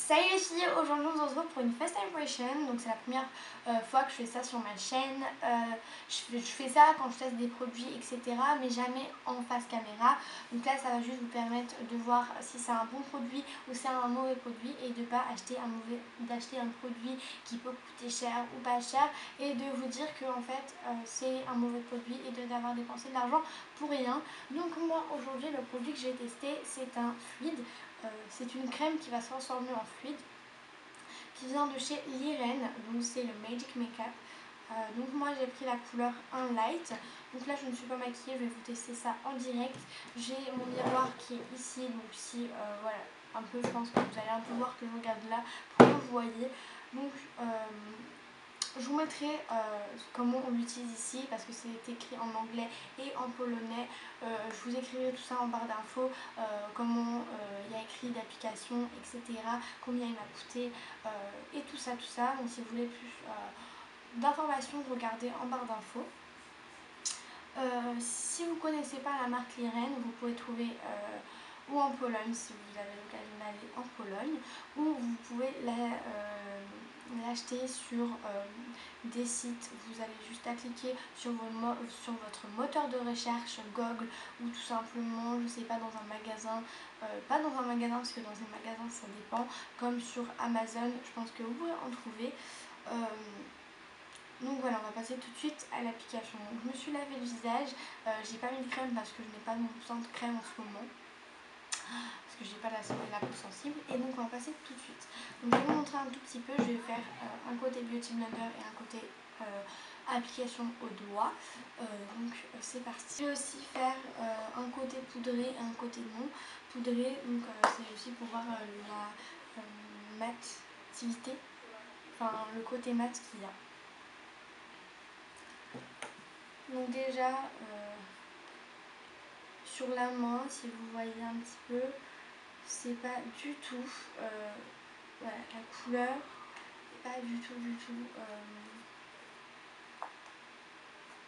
Salut les filles, aujourd'hui on se retrouve pour une Fast Impression. Donc c'est la première fois que je fais ça sur ma chaîne. Je fais ça quand je teste des produits etc, mais jamais en face caméra. Donc là ça va juste vous permettre de voir si c'est un bon produit ou c'est un mauvais produit, et de ne pas acheter un produit qui peut coûter cher ou pas cher, et de vous dire que en fait c'est un mauvais produit et d'avoir dépensé de l'argent pour rien. Donc moi aujourd'hui le produit que j'ai testé, c'est un fluide. C'est une crème qui va se transformer en fluide, qui vient de chez Liren, donc c'est le Magic Makeup. Donc moi j'ai pris la couleur 1 Light. Donc là je ne suis pas maquillée, je vais vous tester ça en direct. J'ai mon miroir qui est ici, donc si voilà, un peu, je pense que vous allez un peu voir que je regarde là pour que vous voyez. Donc je vous mettrai comment on l'utilise ici, parce que c'est écrit en anglais et en polonais. Je vous écrirai tout ça en barre d'infos, comment il y a écrit d'application, etc. Combien il m'a coûté et tout ça, tout ça. Donc si vous voulez plus d'informations, regardez en barre d'infos. Si vous ne connaissez pas la marque Liren, vous pouvez trouver ou en Pologne si vous avez l'occasion d'aller en Pologne, ou vous pouvez l'acheter sur des sites. Vous avez juste à cliquer sur votre moteur de recherche Google, ou tout simplement, je sais pas, dans un magasin, pas dans un magasin parce que dans un magasin ça dépend, comme sur Amazon, je pense que vous pourrez en trouver. Donc voilà, on va passer tout de suite à l'application. Donc je me suis lavé le visage, j'ai pas mis de crème parce que je n'ai pas mon sang de crème en ce moment, parce que j'ai pas la peau sensible, et donc on va passer tout de suite. Donc je vais vous montrer un tout petit peu, je vais faire un côté Beauty Blender et un côté application au doigt. Donc c'est parti. Je vais aussi faire un côté poudré et un côté non poudré, donc c'est aussi pour voir la mativité, enfin le côté mat qu'il y a. Donc déjà sur la main, si vous voyez un petit peu, c'est pas du tout voilà, la couleur, pas du tout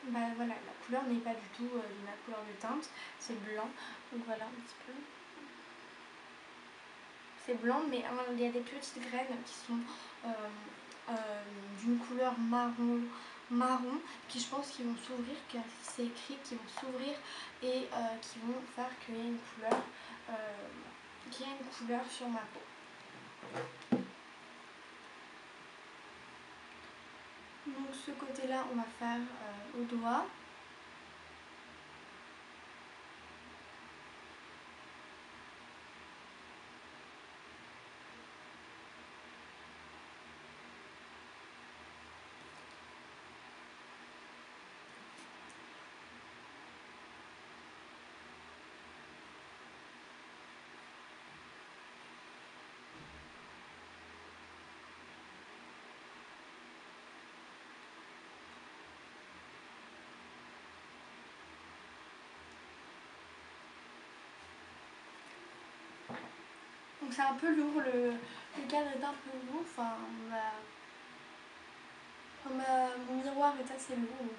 bah voilà, la couleur n'est pas du tout de ma couleur de teinte, c'est blanc. Donc voilà un petit peu, c'est blanc, mais il y a des petites graines qui sont d'une couleur marron, qui je pense qu'ils vont s'ouvrir, car c'est écrit qu'ils vont s'ouvrir et qui vont faire qu'il y ait une couleur sur ma peau. Donc ce côté là on va faire au doigt. Donc c'est un peu lourd, le cadre est un peu lourd, enfin mon miroir est assez lourd, donc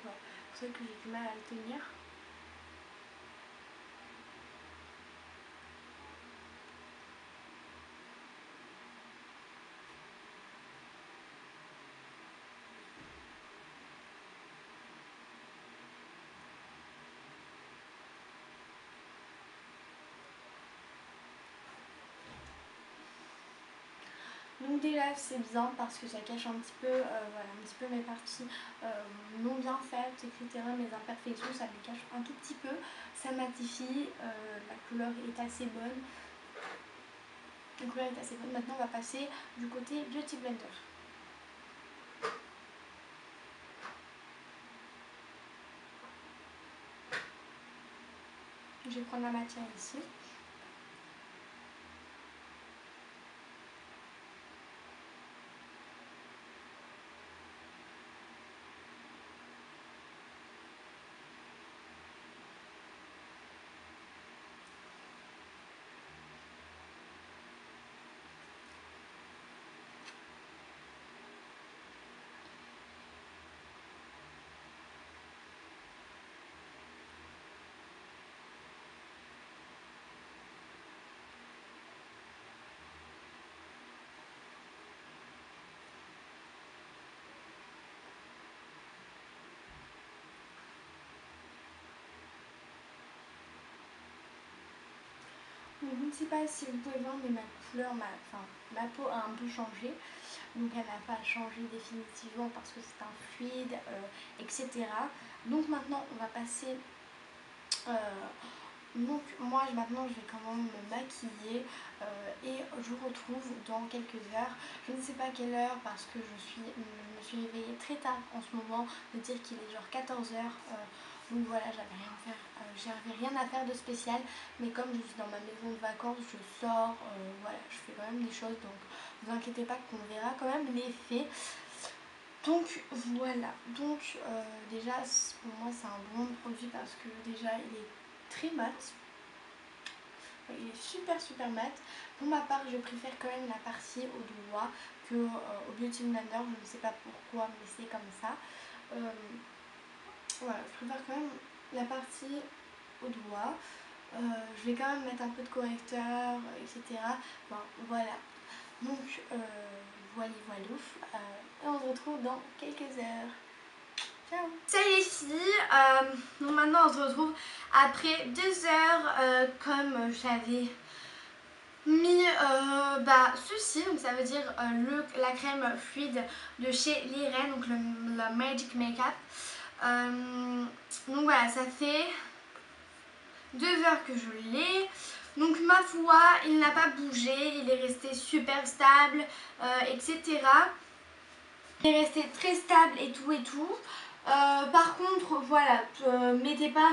c'est pour ça que j'ai du mal à le tenir. Donc déjà c'est bien parce que ça cache un petit peu, voilà, un petit peu mes parties non bien faites, etc. Mes imperfections, ça les cache un tout petit peu. Ça matifie, la couleur est assez bonne. La couleur est assez bonne. Maintenant on va passer du côté Beauty Blender. Je vais prendre la matière ici. sais pas si vous pouvez voir, mais ma couleur, ma peau a un peu changé. Donc elle n'a pas changé définitivement parce que c'est un fluide, etc. Donc maintenant on va passer... donc moi maintenant je vais quand même me maquiller et je vous retrouve dans quelques heures. Je ne sais pas quelle heure parce que je me suis réveillée très tard en ce moment, de dire qu'il est genre 14 heures. Donc voilà, j'avais rien à faire de spécial, mais comme je suis dans ma maison de vacances, je sors, voilà, je fais quand même des choses, donc ne vous inquiétez pas qu'on verra quand même l'effet. Donc voilà, donc déjà pour moi c'est un bon produit parce que déjà il est très mat, il est super mat. Pour ma part je préfère quand même la partie au doigt que au Beauty Blender, je ne sais pas pourquoi mais c'est comme ça. Voilà, je préfère quand même la partie au doigt. Je vais quand même mettre un peu de correcteur, etc. Bon, voilà. Donc, voilà. Et on se retrouve dans quelques heures. Ciao. Salut les filles. Donc maintenant on se retrouve après 2 heures comme j'avais mis ceci, donc ça veut dire la crème fluide de chez Liren, donc la Magic Makeup. Donc voilà, ça fait 2 heures que je l'ai. Donc ma foi, il n'a pas bougé, il est resté super stable, etc. Il est resté très stable et tout. Par contre, voilà, mettez pas...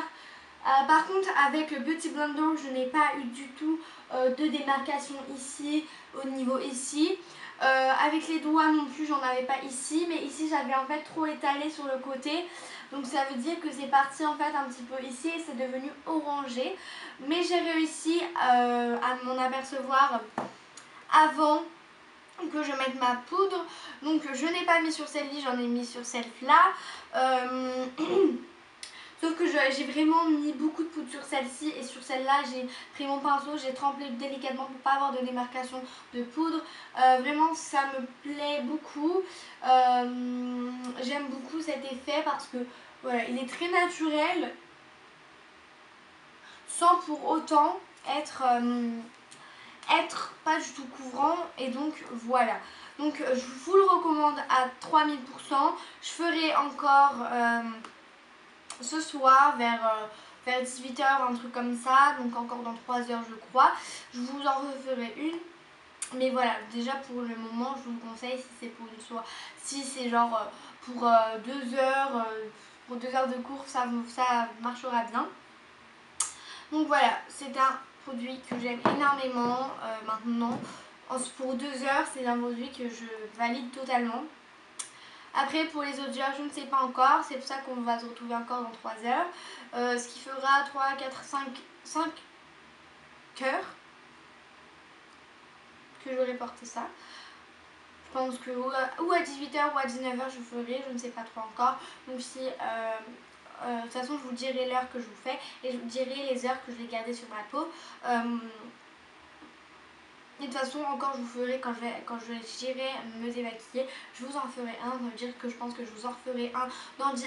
par contre, avec le Beauty Blender, je n'ai pas eu du tout de démarcation ici, au niveau ici. Avec les doigts non plus, j'en avais pas ici, mais ici j'avais en fait trop étalé sur le côté. Donc ça veut dire que c'est parti en fait un petit peu ici et c'est devenu orangé. Mais j'ai réussi à m'en apercevoir avant que je mette ma poudre. Donc je n'ai pas mis sur celle-ci, j'en ai mis sur celle-là. Sauf que j'ai vraiment mis beaucoup de poudre sur celle-ci et sur celle-là j'ai pris mon pinceau, j'ai trempé délicatement pour pas avoir de démarcation de poudre. Vraiment ça me plaît beaucoup. J'aime beaucoup cet effet parce que voilà, il est très naturel sans pour autant être pas du tout couvrant et donc voilà. Donc je vous le recommande à 3000%. Je ferai encore ce soir vers 18 h, un truc comme ça, donc encore dans 3 heures je crois. Je vous en referai une. Mais voilà, déjà pour le moment je vous le conseille si c'est pour une soirée, si c'est genre pour 2 heures, pour 2 heures de cours, ça marchera bien. Donc voilà, c'est un produit que j'aime énormément maintenant. Pour 2 heures, c'est un produit que je valide totalement. Après pour les autres heures, je ne sais pas encore, c'est pour ça qu'on va se retrouver encore dans 3 heures. Ce qui fera 3, 4, 5 heures que j'aurai porté ça. Je pense que ou à 18 h ou à 19 h je ferai, je ne sais pas trop encore. Donc si, de toute façon je vous dirai l'heure que je vous fais et je vous dirai les heures que je vais garder sur ma peau. Et de toute façon encore je vous ferai quand j'irai me démaquiller, je vous en ferai un, ça veut dire que je pense que je vous en ferai un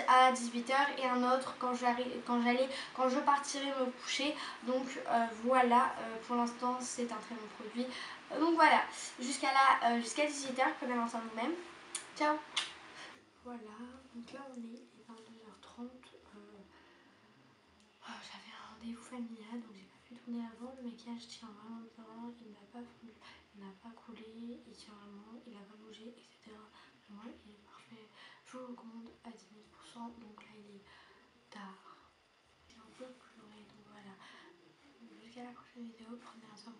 à 18 h et un autre quand je partirai me coucher. Donc voilà, pour l'instant c'est un très bon produit. Donc voilà, jusqu'à 18 h, prenez l'ensemble vous-même. Ciao. Voilà, donc là on est 22 h 30. J'avais un rendez-vous familial donc j'ai pas pu tourner avant. Le maquillage tient vraiment bien, il n'a pas fondu, il n'a pas coulé, il tient vraiment, il n'a pas bougé, etc. Vraiment il est parfait. Je vous le recommande à 10 000%. Donc là il est tard, c'est un peu coloré, donc voilà. Jusqu'à la prochaine vidéo, prenez un soin.